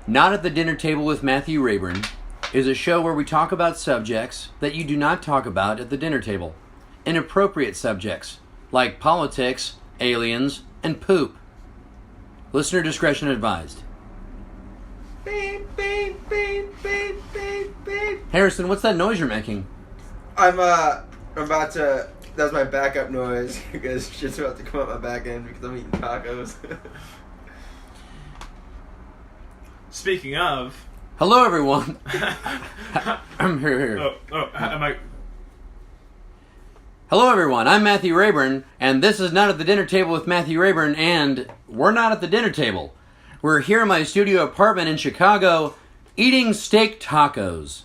Not at the Dinner Table with Matthew Raborn is a show where we talk about subjects that you do not talk about at the dinner table. Inappropriate subjects, like politics, aliens, and poop. Listener discretion advised. Beep, beep, beep, beep, beep, beep. Harrison, what's that noise you're making? I'm about to... That's my backup noise, because shit's about to come out my back end because I'm eating tacos. Speaking of... Hello, everyone. I'm here. Am I... Hello, everyone. I'm Matthew Raborn, and this is Not at the Dinner Table with Matthew Raborn, and we're not at the dinner table. We're here in my studio apartment in Chicago, eating steak tacos.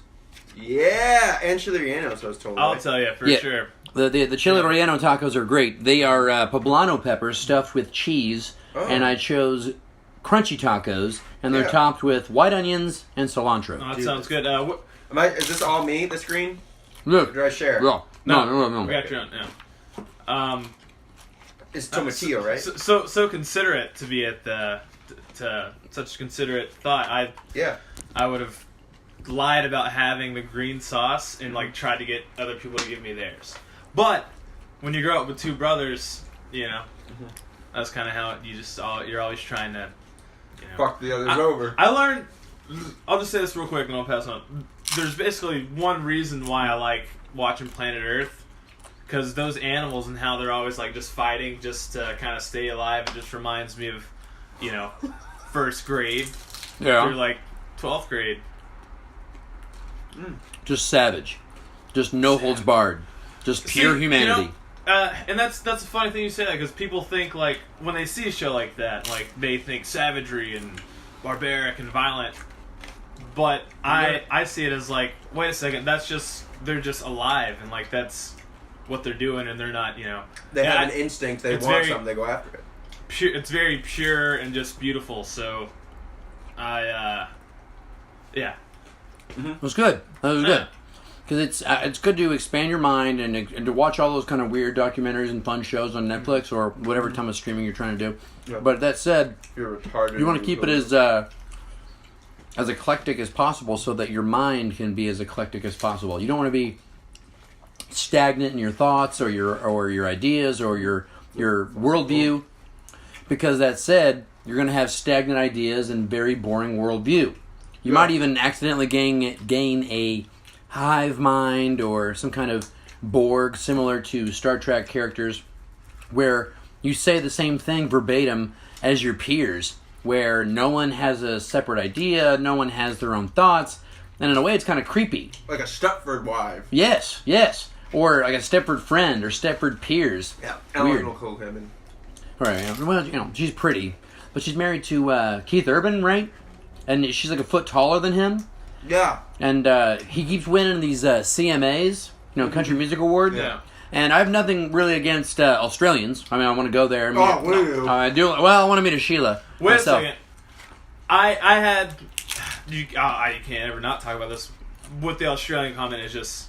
Yeah, and chili rellenos, I was told. I'll tell you, for sure. The chili relleno tacos are great. They are poblano peppers stuffed with cheese, and I chose crunchy tacos, and they're topped with white onions and cilantro. Oh, that sounds good. Is this all me, the screen? Look. Or do I share? No. We got your own, yeah. It's tomatillo, right? So considerate to be at the... to such considerate thought. I would have lied about having the green sauce and tried to get other people to give me theirs. But when you grow up with two brothers, that's kind of how you're always trying to fuck the others over. I learned. I'll just say this real quick and I'll pass on. There's basically one reason why I like watching Planet Earth, because those animals and how they're always just fighting just to kind of stay alive. It just reminds me of first grade through 12th grade. Just savage. Just no holds barred. Just pure humanity. And that's a funny thing you say that, because people think when they see a show like that, they think savagery and barbaric and violent. But I see it as wait a second, they're just alive, and that's what they're doing, and they're not they have an instinct, they want something, they go after it. It's very pure and just beautiful. So, yeah. It was good. That was good. Because it's good to expand your mind and to watch all those kind of weird documentaries and fun shows on Netflix or whatever time of streaming you're trying to do. Yeah. But that said, you're retarded. You want to keep it as eclectic as possible so that your mind can be as eclectic as possible. You don't want to be stagnant in your thoughts or your ideas or your worldview. Because that said, you're going to have stagnant ideas and very boring worldview. You might even accidentally gain a hive mind or some kind of Borg similar to Star Trek characters where you say the same thing verbatim as your peers, where no one has a separate idea, no one has their own thoughts, and in a way it's kind of creepy. Like a Stepford wife. Yes. Or like a Stepford friend or Stepford peers. Yeah, weird. Cohen. Right, well, she's pretty, but she's married to Keith Urban, right? And she's a foot taller than him. Yeah. And he keeps winning these CMAs, Country Music Awards. Yeah. And I have nothing really against Australians. I mean, I want to go there. Will you? I do. Well, I want to meet a Sheila. Wait myself. a second. I had... I can't ever not talk about this. With the Australian comment, it's just...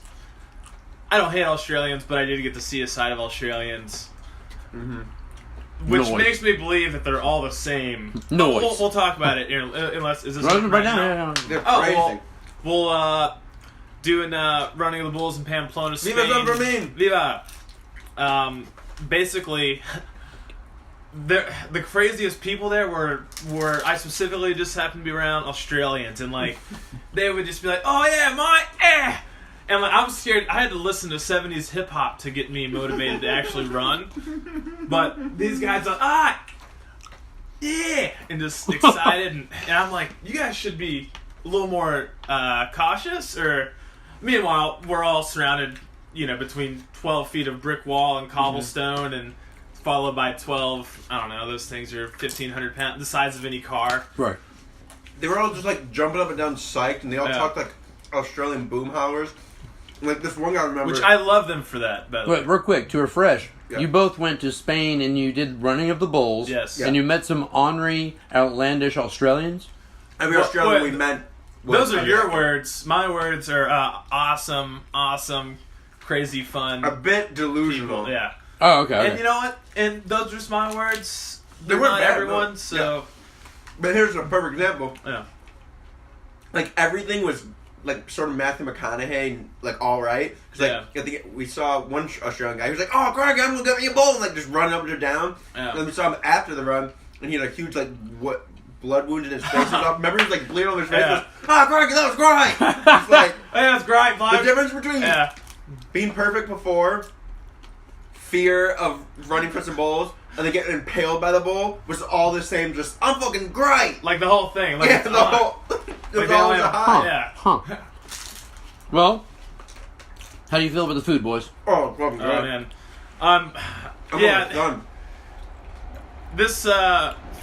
I don't hate Australians, but I did get to see a side of Australians. Mm-hmm. Which makes me believe that they're all the same. We'll talk about it. Unless is this right now? They're crazy. We'll doing Running of the Bulls in Pamplona, Spain. Viva San Fermin! Viva! Basically, the craziest people there were I specifically just happened to be around Australians, and they would just be like, "Oh yeah, and I was scared. I had to listen to 70s hip hop to get me motivated to actually run. But these guys are yeah, and just excited, and I'm like, you guys should be a little more cautious. Or meanwhile, we're all surrounded, between 12 feet of brick wall and cobblestone, and followed by 12. I don't know. Those things are 1,500 pounds, the size of any car. Right. They were all just jumping up and down, psyched, and they all talked like Australian boomhowers. This one guy, I remember. Which I love them for that, by the way. Wait, real quick, to refresh. Yeah. You both went to Spain and you did Running of the Bulls. Yes. And you met some ornery, outlandish Australians. Every Australian we met. Those are your words. My words are awesome, crazy fun. A bit delusional. People. Yeah. Oh, okay. And you know what? And those are just my words. They weren't not bad, everyone, though. so... Yeah. But here's a perfect example. Yeah. like everything was like sort of Matthew McConaughey, like all right. Cause like I think we saw one Australian guy. He was like, "Oh, Greg, I'm gonna get me a bowl," and like just running up and down. Yeah. And then we saw him after the run, and he had a huge like blood wound in his face. Remember, he was like bleeding on his face. Yeah. Greg, that was great. It's like that's great. The difference between being perfect before, fear of running for some bowls, and then getting impaled by the bowl was all the same. Just I'm fucking great. Like the whole thing. Like yeah, the whole. It was all a high. Yeah. Huh. Well, how do you feel about the food, boys? Oh, fucking good. Oh man. I'm almost done. This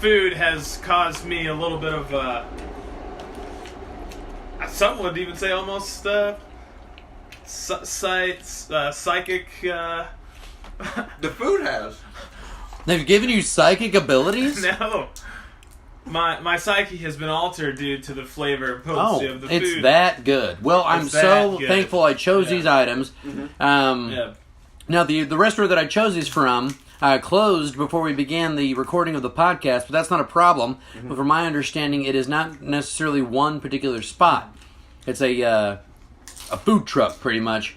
food has caused me a little bit of some would even say almost psychic. The food has. They've given you psychic abilities? No. My psyche has been altered due to the flavor and potency of the food. It's that good. Well, I'm so thankful I chose these items. Mm-hmm. Now, the restaurant that I chose these from closed before we began the recording of the podcast, but that's not a problem. Mm-hmm. But from my understanding, it is not necessarily one particular spot. It's a food truck, pretty much,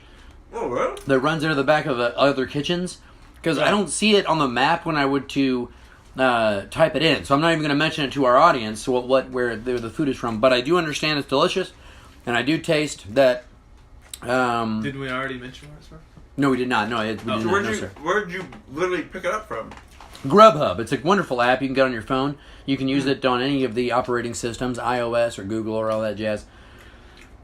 Oh, really? that runs into the back of other kitchens. Because I don't see it on the map when I would to type it in. So I'm not even going to mention it to our audience, where the food is from. But I do understand it's delicious, and I do taste that. Didn't we already mention where it's from? No, we did not. No, we did not. No, sir. Where did you literally pick it up from? Grubhub. It's a wonderful app you can get on your phone. You can use it on any of the operating systems, iOS or Google or all that jazz.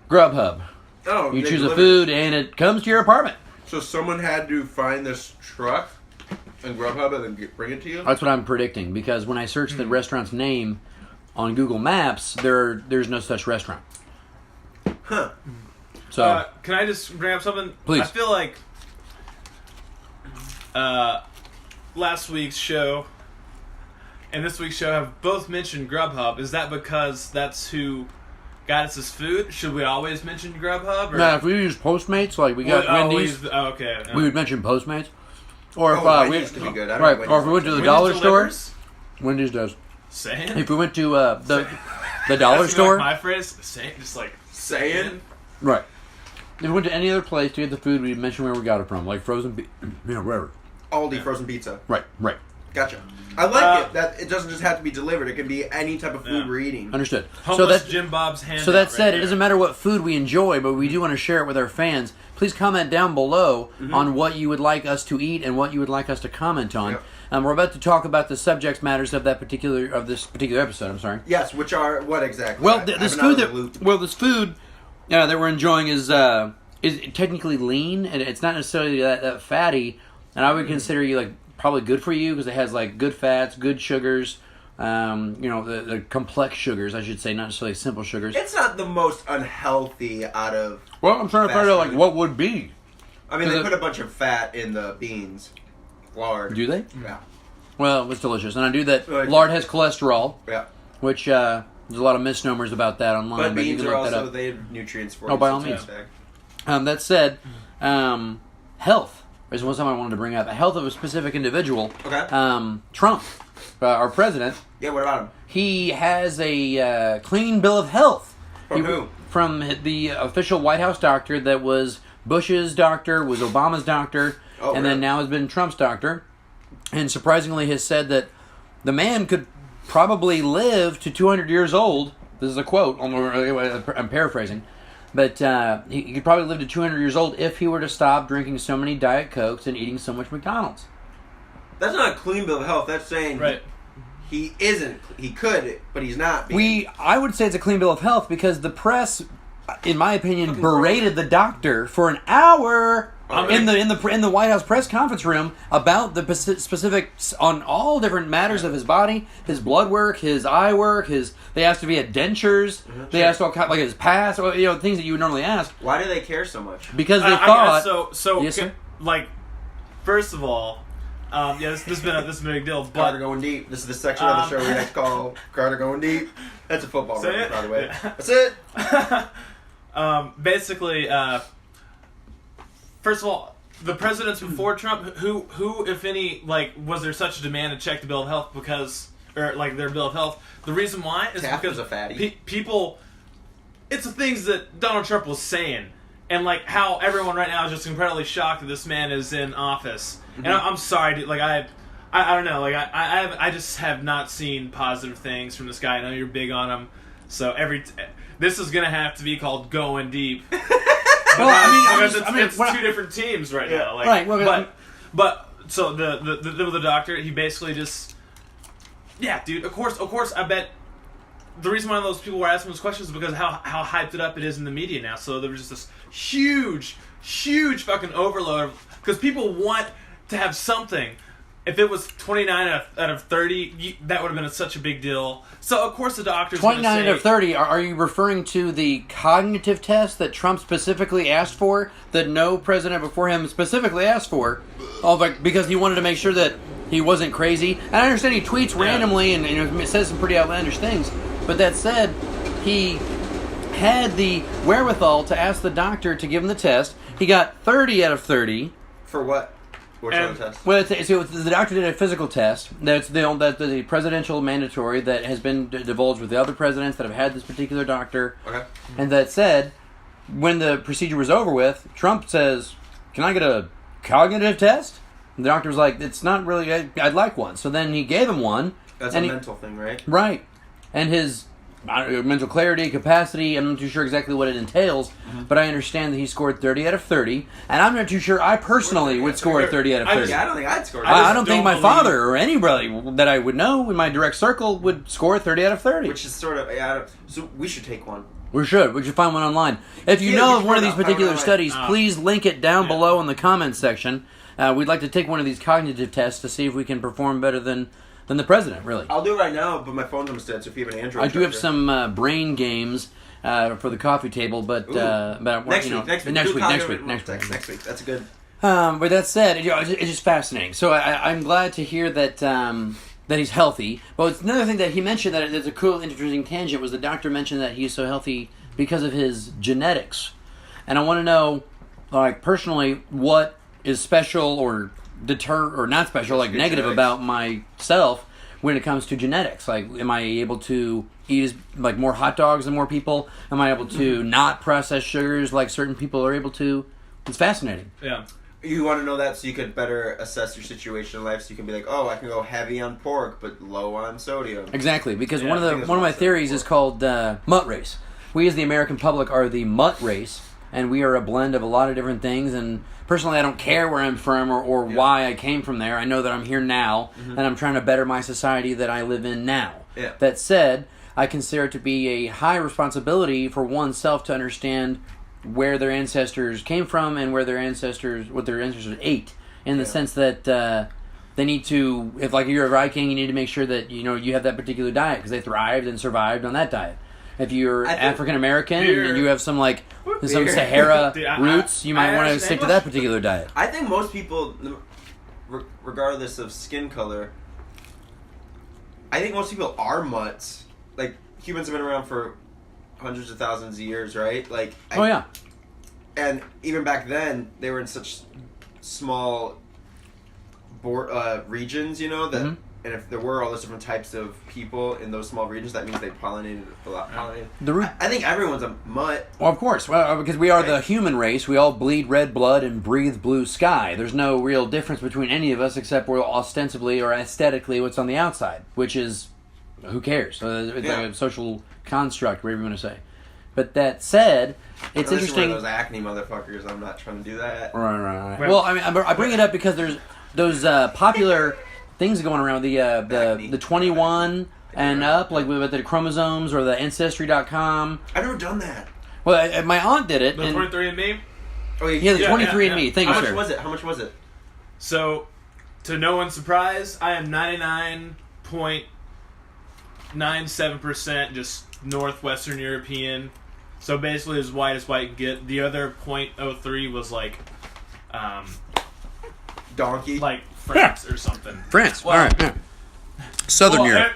Grubhub. Oh, you choose a food, and it comes to your apartment. So someone had to find this truck and Grubhub and then bring it to you? That's what I'm predicting, because when I search the restaurant's name on Google Maps, there's no such restaurant. Huh. So, can I just bring up something? Please. I feel like last week's show and this week's show have both mentioned Grubhub. Is that because that's who got us this food? Should we always mention Grubhub? Or? now if we use Postmates, like we got Wendy's, okay. we would mention Postmates. Or if Wendy's could be good. I don't know or if we went to the dollar store, Wendy's does. Saying? If we went to the dollar store, like my phrase, saying, just like saying, right. If we went to any other place to get the food, we'd mention where we got it from, like frozen, wherever. Aldi frozen pizza. Right. Gotcha. I like it. That it doesn't just have to be delivered. It can be any type of food we're eating. Understood. Homeless Jim Bob's handout. So that said, right it doesn't matter what food we enjoy, but we do want to share it with our fans. Please comment down below on what you would like us to eat and what you would like us to comment on. Yep. We're about to talk about the subject matters of this particular episode. I'm sorry. Yes, which are what exactly? Well, this food that we're enjoying is technically lean, and it's not necessarily that fatty. And I would consider you like probably good for you because it has like good fats, good sugars. The complex sugars, I should say, not necessarily simple sugars. It's not the most unhealthy out of. Well, I'm trying to find out like what would be. I mean, they put a bunch of fat in the beans, lard. Do they? Yeah. Well, it's delicious, and I do that. Lard has cholesterol. Yeah. Which there's a lot of misnomers about that online. But beans you can are look that also up. they have nutrients for. Oh, by all means. That said, health is one something I wanted to bring up. The health of a specific individual. Okay. Trump, our president. Yeah. What about him? He has a clean bill of health. From who? From the official White House doctor that was Bush's doctor, was Obama's doctor, then now has been Trump's doctor. And surprisingly has said that the man could probably live to 200 years old. This is a quote. I'm paraphrasing. But he could probably live to 200 years old if he were to stop drinking so many Diet Cokes and eating so much McDonald's. That's not a clean bill of health. That's saying he isn't. He could, but he's not. I would say it's a clean bill of health because the press, in my opinion, berated the doctor for an hour in the White House press conference room about the specifics on all different matters of his body, his blood work, his eye work. They asked if he had dentures. They asked all kinds, like his past, things that you would normally ask. Why do they care so much? Because they thought. Yes, sir? First of all. This has been a big deal. But Carter Going Deep. This is the section of the show we like to call Carter Going Deep. That's a football reference, by the way. Yeah. That's it. Basically, first of all, the presidents before Trump, who, if any, was there such a demand to check the bill of health their bill of health? The reason why is Taft because was a fatty. People it's the things that Donald Trump was saying. And, like, how everyone right now is just incredibly shocked that this man is in office. Mm-hmm. And I'm sorry, dude. Like, I don't know. Like, I just have not seen positive things from this guy. I know you're big on him. So, this is going to have to be called Going Deep. Because it's two different teams right now. Like, right. Well, but so, the doctor, he basically just... Yeah, dude. Of course, I bet... The reason why those people were asking those questions is because of how hyped it up it is in the media now. So there was just this huge fucking overload. Because people want to have something. If it was 29 out of 30, that would have been such a big deal. So, of course, the doctor's 29 out of 30, are you referring to the cognitive test that Trump specifically asked for, that no president before him specifically asked for, because he wanted to make sure that he wasn't crazy? And I understand he tweets randomly and says some pretty outlandish things. But that said, he had the wherewithal to ask the doctor to give him the test. He got 30 out of 30. For what? What's the test? Well, the doctor did a physical test. That's the presidential mandatory that has been divulged with the other presidents that have had this particular doctor. Okay. And that said, when the procedure was over with, Trump says, "Can I get a cognitive test?" And the doctor was like, "It's not really. I'd like one." So then he gave him one. That's a mental thing, right? Right. And his mental clarity, capacity, I'm not too sure exactly what it entails, but I understand that he scored 30 out of 30, and I'm not too sure I personally would score 30 out of 30. I don't think I'd score. I don't think my father or anybody that I would know in my direct circle would score 30 out of 30. Which is sort of, so we should take one. We should find one online. If you know of one of these particular studies, please link it down below in the comments section. We'd like to take one of these cognitive tests to see if we can perform better than the president, really. I'll do it right now, but my phone's almost dead, so if you have an Android I do have some brain games for the coffee table, but next week. That's a good. But that said, it's just fascinating. So I'm glad to hear that that he's healthy. But it's another thing that he mentioned that there's a cool, interesting tangent was the doctor mentioned that he's so healthy because of his genetics, and I want to know, like, personally, what is special or not special, like negative genetics about myself when it comes to genetics. Like, am I able to eat more hot dogs than more people? Am I able to not process sugars like certain people are able to? It's fascinating. Yeah. You want to know that so you could better assess your situation in life, so you can be like, oh, I can go heavy on pork but low on sodium. Exactly, because one of my theories is called mutt race. We as the American public are the mutt race, and we are a blend of a lot of different things. And personally, I don't care where I'm from or why I came from there. I know that I'm here now, and I'm trying to better my society that I live in now. Yeah. That said, I consider it to be a high responsibility for oneself to understand where their ancestors came from and what their ancestors ate. In the sense that they need to, if like you're a Viking, you need to make sure that you have that particular diet because they thrived and survived on that diet. If you're African American and you have some Sahara roots, you might want to stick to that particular diet. I think most people, regardless of skin color, I think most people are mutts. Like, humans have been around for hundreds of thousands of years, right? And even back then, they were in such small regions, that. And if there were all those different types of people in those small regions, that means they pollinated a lot. I think everyone's a mutt. Well, of course. Well, because we are the human race. We all bleed red blood and breathe blue sky. There's no real difference between any of us except we're ostensibly or aesthetically what's on the outside, which is, who cares? It's like a social construct, whatever you want to say. But that said, it's interesting. Those acne motherfuckers, I'm not trying to do that. Right. Well, I mean, I bring it up because there's those popular things going around the 21 and up, like with the chromosomes or the Ancestry.com. I've never done that. Well, my aunt did it. The 23andMe? Oh, yeah, the 23andMe. Thank you, sir. How much was it? So, to no one's surprise, I am 99.97% just Northwestern European. So basically as white as white can get. The other 0.03 was like... donkey? Like France or something. France. Well, all right. Yeah. Southern Europe.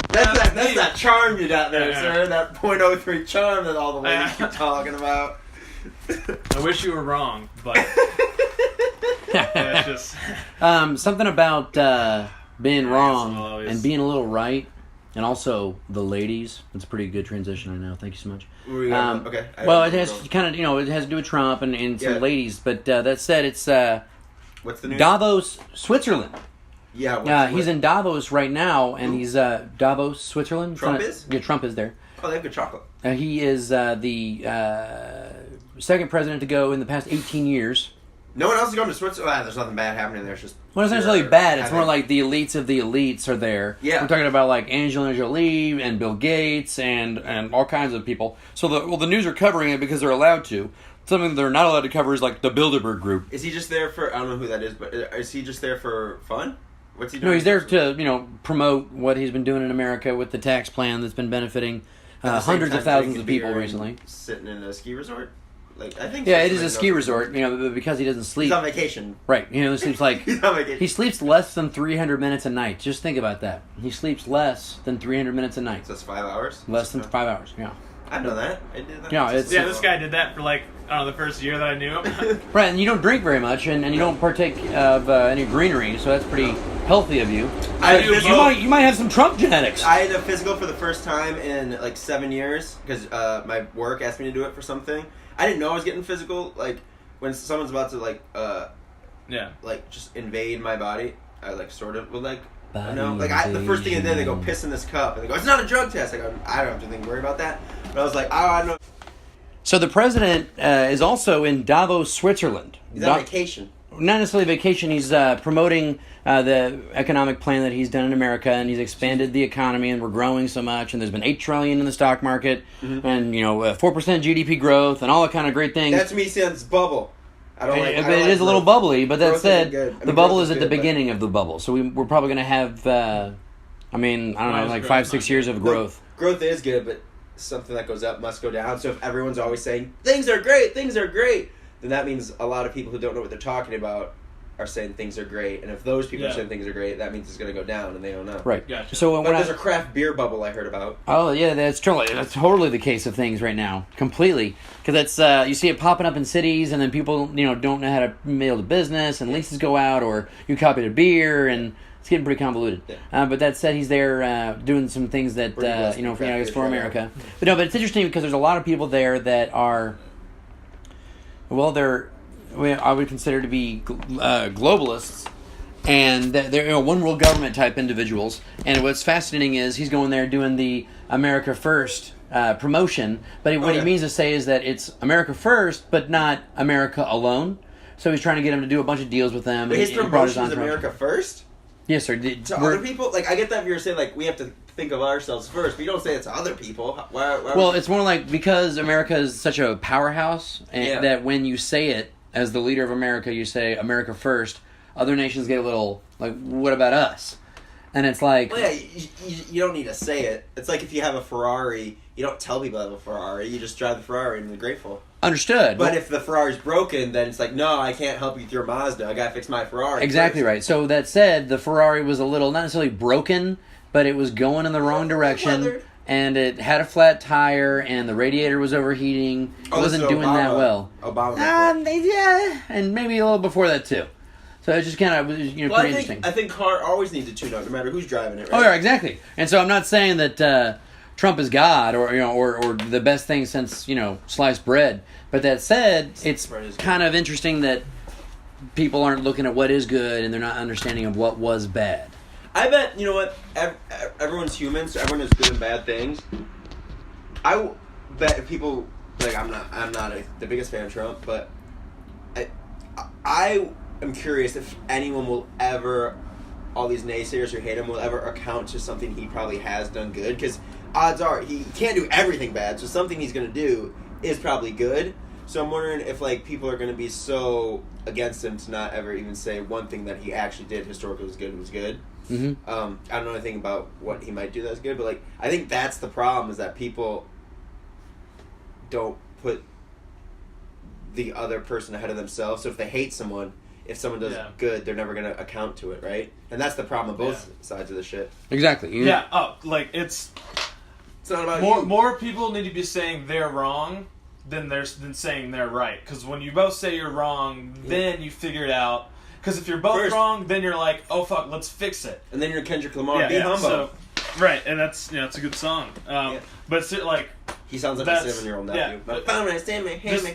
That's that charm you got there, sir. That 0.03 charm that all the ladies keep talking about. I wish you were wrong, but it's just something about being wrong and being a little right. And also the ladies. It's a pretty good transition, I know. Thank you so much. Okay. Well, it has kind of, it has to do with Trump and some ladies. But that said, it's what's the news? Davos, Switzerland. Yeah. He's in Davos right now, and he's Davos, Switzerland. Trump is? Yeah, Trump is there. Oh, they have good chocolate. He is the second president to go in the past 18 years. No one else is going to Switzerland. There's nothing bad happening there. It's just well, it's not necessarily bad. It's more like the elites of the elites are there. Yeah. We're talking about like Angelina Jolie and Bill Gates and all kinds of people. So the news are covering it because they're allowed to. Something they're not allowed to cover is like the Bilderberg Group. Is he just there for? I don't know who that is, but is he just there for fun? What's he doing? No, he's there to promote what he's been doing in America with the tax plan that's been benefiting hundreds of thousands of people recently. Sitting in a ski resort. I think. Yeah, it is a ski resort. Because he doesn't sleep. He's on vacation. Right. He sleeps like he's on vacation. He sleeps less than 300 minutes a night. Just think about that. He sleeps less than 300 minutes a night. So that's 5 hours. Less than 5 hours. Yeah. I know that. I did that. Yeah, this guy did that for the first year that I knew him. Right, and you don't drink very much, and you don't partake of any greenery, so that's pretty healthy of you. You might have some Trump genetics. I had a physical for the first time in 7 years because my work asked me to do it for something. I didn't know I was getting physical. When someone's about to just invade my body, I sort of would I know. The first thing they go piss in this cup, and they go, "It's not a drug test." I go, "I don't have to worry about that." But I was like, "Oh, I know." So the president is also in Davos, Switzerland. He's on vacation. Not necessarily vacation. He's promoting the economic plan that he's done in America, and he's expanded the economy, and we're growing so much, and there's been $8 trillion in the stock market, and 4% GDP growth, and all that kind of great things. That's me saying this bubble. It is a little bubbly, but that said, the bubble is at the good, beginning of the bubble, so we're probably going to have, 5-6 years of growth. Growth is good, but something that goes up must go down. So if everyone's always saying things are great, then that means a lot of people who don't know what they're talking about are saying things are great, and if those people are saying things are great, that means it's going to go down, and they don't know. Right. Gotcha. So but there's a craft beer bubble I heard about. Oh yeah, that's totally the case of things right now, completely. Because that's you see it popping up in cities, and then people don't know how to mail to business, and leases go out, or you copy the beer, and it's getting pretty convoluted. Yeah. But that said, he's there doing some things that for America. But it's interesting because there's a lot of people there that are. I would consider to be globalists, and they're one world government type individuals. And what's fascinating is he's going there doing the America First promotion, but what he means to say is that it's America First, but not America alone. So he's trying to get him to do a bunch of deals with them. But his promotion is America First? Yes, sir. To other people? I get that if you're saying we have to think of ourselves first, but you don't say it to other people. Well, it's more because America is such a powerhouse, and that when you say it as the leader of America, you say America first, other nations get a little what about us? And it's you don't need to say it. It's like if you have a Ferrari, you don't tell people you have a Ferrari, you just drive the Ferrari and you're grateful. Understood. But if the Ferrari's broken, then it's no, I can't help you with your Mazda, I gotta fix my Ferrari. Exactly right. So that said, the Ferrari was a little, not necessarily broken, but it was going in the wrong direction. Weathered. And it had a flat tire, and the radiator was overheating. It wasn't doing that well. Obama. Yeah, and maybe a little before that too. So it's just kind of pretty interesting. I think car always needs a tune-up, no matter who's driving it. Right? Oh yeah, exactly. And so I'm not saying that Trump is God or the best thing since sliced bread. But that said, it's kind of interesting that people aren't looking at what is good and they're not understanding of what was bad. I bet, everyone's human, so everyone has good and bad things. I bet if people, I'm not the biggest fan of Trump, but I am curious if anyone will ever, all these naysayers who hate him, will ever account to something he probably has done good, because odds are he can't do everything bad, so something he's going to do is probably good. So I'm wondering if people are going to be so against him to not ever even say one thing that he actually did historically was good. Mm-hmm. I don't know anything about what he might do that's good, but I think that's the problem, is that people don't put the other person ahead of themselves. So if they hate someone, if someone does good, they're never going to account to it, right? And that's the problem on both sides of the shit. Exactly. Yeah. It's not about more people need to be saying they're wrong than saying they're right. Because when you both say you're wrong, then you figure it out. Because if you're both wrong, then you're like, oh fuck, let's fix it. And then you're Kendrick Lamar. Be humble. Right, and that's it's a good song. Yeah. But it's like He sounds like a 7-year-old nephew. here's the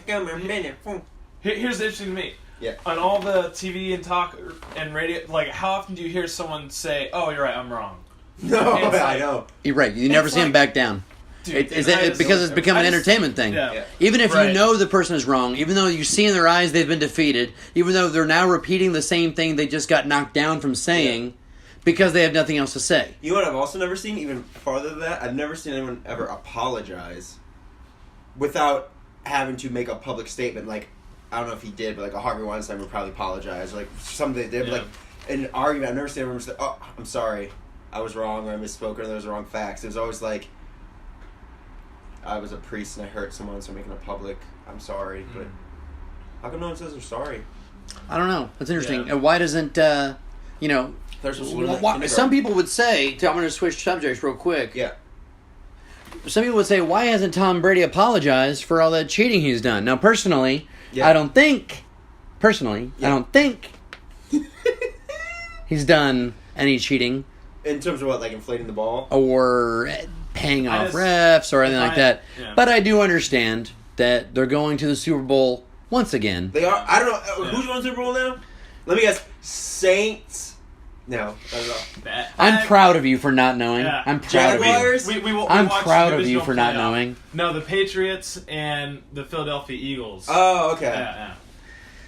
interesting to me. Yeah. On all the TV and talk and radio, like how often do you hear someone say, "Oh, you're right, I'm wrong"? No, It's I like- know. You're right. You never see him back down. Dude, Because because it's become an entertainment thing. Yeah. Even if Right. you know the person is wrong, even though you see in their eyes they've been defeated, even though they're now repeating the same thing they just got knocked down from saying, because they have nothing else to say. You know what I've also never seen, even farther than that? I've never seen anyone ever apologize without having to make a public statement. Like, I don't know if he did, but like a Harvey Weinstein would probably apologize. Or like something they did, Yeah. like in an argument, I've never seen everyone say, "Oh, I'm sorry, I was wrong, or I misspoke, or there was the wrong facts." It was always like, I was a priest and I hurt someone, so I'm making a public, I'm sorry. But how come no one says they're sorry? I don't know. That's interesting. Yeah. And why doesn't, They're supposed to learn that in some kindergarten. people would say, I'm going to switch subjects real quick. Yeah. Some people would say, why hasn't Tom Brady apologized for all that cheating he's done? Now, personally, Yeah. I don't think he's done any cheating In terms of what, like inflating the ball? or paying I off just- refs or anything like that. yeah. But I do understand that they're going to the Super Bowl once again. They are. I don't know. Yeah. Who's going to Super Bowl now? Let me guess. Saints. No. I don't know. I'm proud of you for not knowing. Yeah. I'm proud of you. Jaguars? I'm watched proud the of you divisional for not playoff. knowing. No, the Patriots and the Philadelphia Eagles. Oh, okay. Yeah.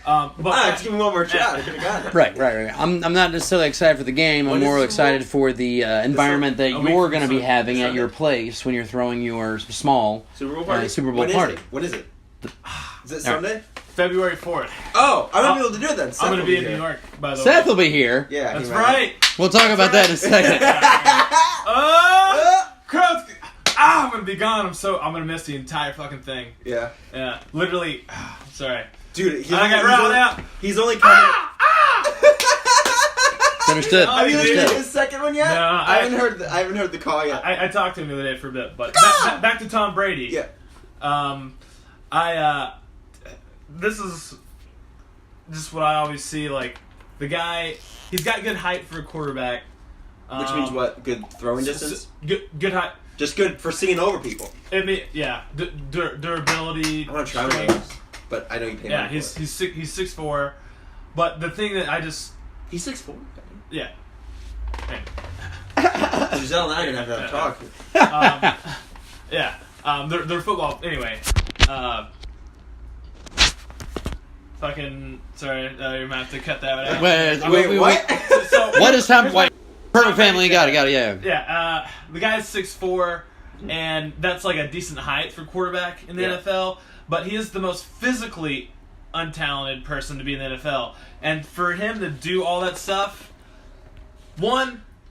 But Just give me one more shot. I could have gotten it. Right. I'm not necessarily excited for the game. I'm When is more Super excited Bowl? for the environment that a week you're from going to be Sunday. having at Sunday. your place when you're throwing your small Super Bowl party. Super Bowl When is party. it? When is it? Is it All Sunday? February 4th. Oh, I'm gonna be able to do it then. Seth I'm going to will be in here. New York, by the Seth way. will be here. Yeah, That's he might. right. We'll talk about that in a second. Crowds. I'm going to be gone. I'm going to miss the entire fucking thing. Yeah, Yeah. Literally. Sorry. dude. I got routed out. He's only coming. Understood. Oh, Have you dude. heard Understood. his second one yet? No, I haven't heard the call yet. I talked to him the other day for a bit, but back to Tom Brady. Yeah. This is just what I always see. Like the guy, he's got good height for a quarterback. Which means what? Good throwing distance. Good height. Just good for singing over people. I mean, yeah, durability. I want to try one strength. of those, but I know you pay Yeah, money for he's 6'4", but the thing that I just it. He's 6'4". yeah. Hey. Giselle and I are gonna have to talk. Yeah, they're football anyway. Fucking sorry, you're gonna have to cut that out. Wait, what? So, What is Tom? here's White? Perfect family. Got it. Yeah. Yeah, the guy's 6'4", and that's like a decent height for quarterback in the Yeah. NFL. But he is the most physically untalented person to be in the NFL, and for him to do all that stuff,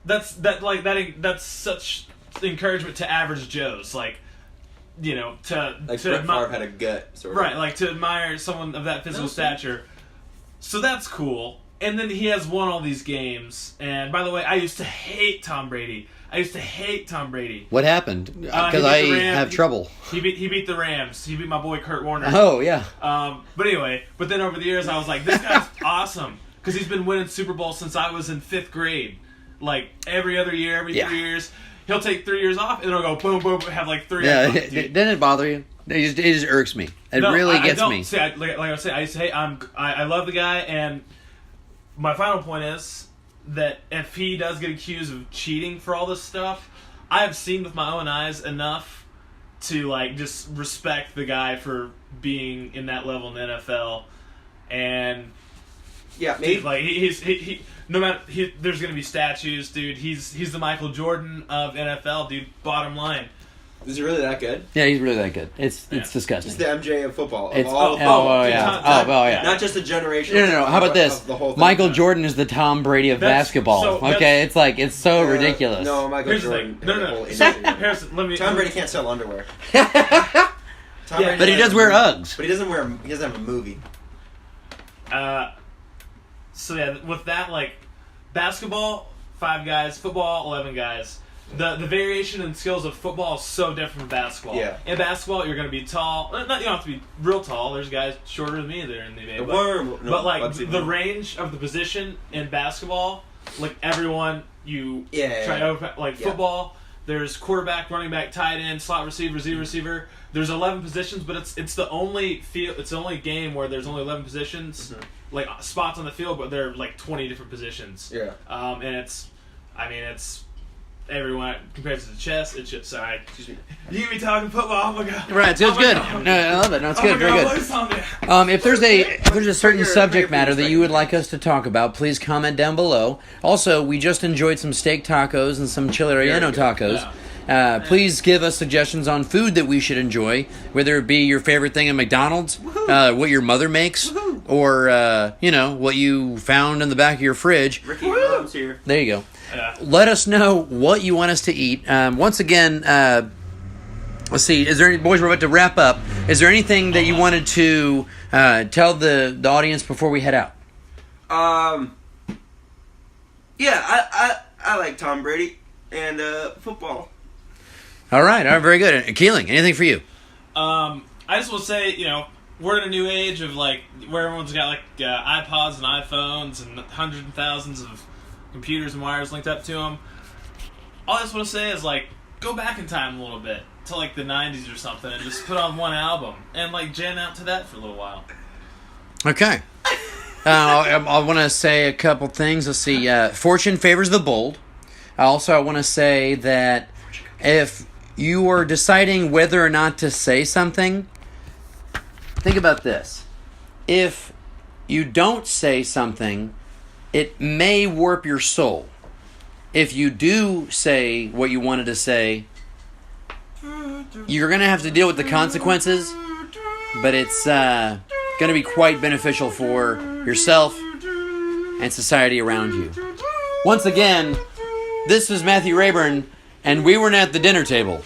that's such encouragement to average Joes, like to Like to Brett Favre had a gut, sort of. right, like to admire someone of that physical stature. So that's cool. And then he has won all these games. And by the way, I used to hate Tom Brady. What happened? He Because beat I the Rams. have trouble. He beat the Rams. He beat my boy Kurt Warner. Oh yeah. But anyway, then over the years I was like, this guy's awesome because he's been winning Super Bowls since I was in 5th grade. Like every other year, every 3 years, he'll take 3 years off and it'll go boom, boom, have like 3. Yeah. Dude. Didn't it bother you? It just irks me. It No, really I gets don't. me. See, like I say, I used to hate. I love the guy, and my final point is that if he does get accused of cheating for all this stuff, I have seen with my own eyes enough to like just respect the guy for being in that level in the NFL, and Yeah, maybe. like he no matter there's gonna be statues, dude. He's the Michael Jordan of NFL, dude. Bottom line. Is he really that good? Yeah, he's really that good. It's Yeah. disgusting. He's the MJ of football. Of It's all yeah. Not just a generation. No. How about this? Of the whole thing. Michael Jordan is the Tom Brady of That's- basketball. so Okay, it's so ridiculous. No, Michael Here's the Jordan. thing. No. and the whole industry. Harrison, let me. Tom Brady can't sell underwear. Yeah, Brady But he does wear Uggs. But he doesn't wear. He doesn't have a movie. So yeah, with that, like basketball, 5 guys, football, 11 guys. The variation in skills of football is so different from basketball. Yeah. In basketball, you're going to be tall. You don't have to be real tall. There's guys shorter than me that are in the NBA. The But, worm. No, but like Bugsy the Worm. range of the position in basketball, like everyone you Yeah, try yeah. to like football. There's quarterback, running back, tight end, slot receiver, Z receiver. There's 11 positions, but it's the only field. It's the only game where there's only 11 positions, like spots on the field, but there are like 20 different positions. Yeah. And it's everyone compared to the chess. It's just sorry. Excuse me. You can be talking football. Oh my god. Right, it's good. No, I love it. No, it's good. Very good. If there's a certain subject matter that you would like us to talk about, please comment down below. Also, we just enjoyed some steak tacos and some chile relleno tacos. Please give us suggestions on food that we should enjoy, whether it be your favorite thing at McDonald's, what your mother makes, or what you found in the back of your fridge. Ricky, your mom's here. There you go. Yeah. Let us know what you want us to eat. Once again, let's see. Is there any boys? We're about to wrap up. Is there anything that you wanted to tell the audience before we head out? Yeah, I like Tom Brady and football. All right, very good. Keeling, anything for you? I just will say, we're in a new age of like where everyone's got like iPods and iPhones and hundreds of thousands of computers and wires linked up to them. All I just want to say is like go back in time a little bit to like the 90s or something and just put on one album and like jam out to that for a little while. Okay. I want to say a couple things. Let's see. Fortune favors the bold. Also, I want to say that if you are deciding whether or not to say something, think about this. If you don't say something, it may warp your soul. If you do say what you wanted to say, you're going to have to deal with the consequences, but it's going to be quite beneficial for yourself and society around you. Once again, this is Matthew Raborn, and we weren't at the dinner table.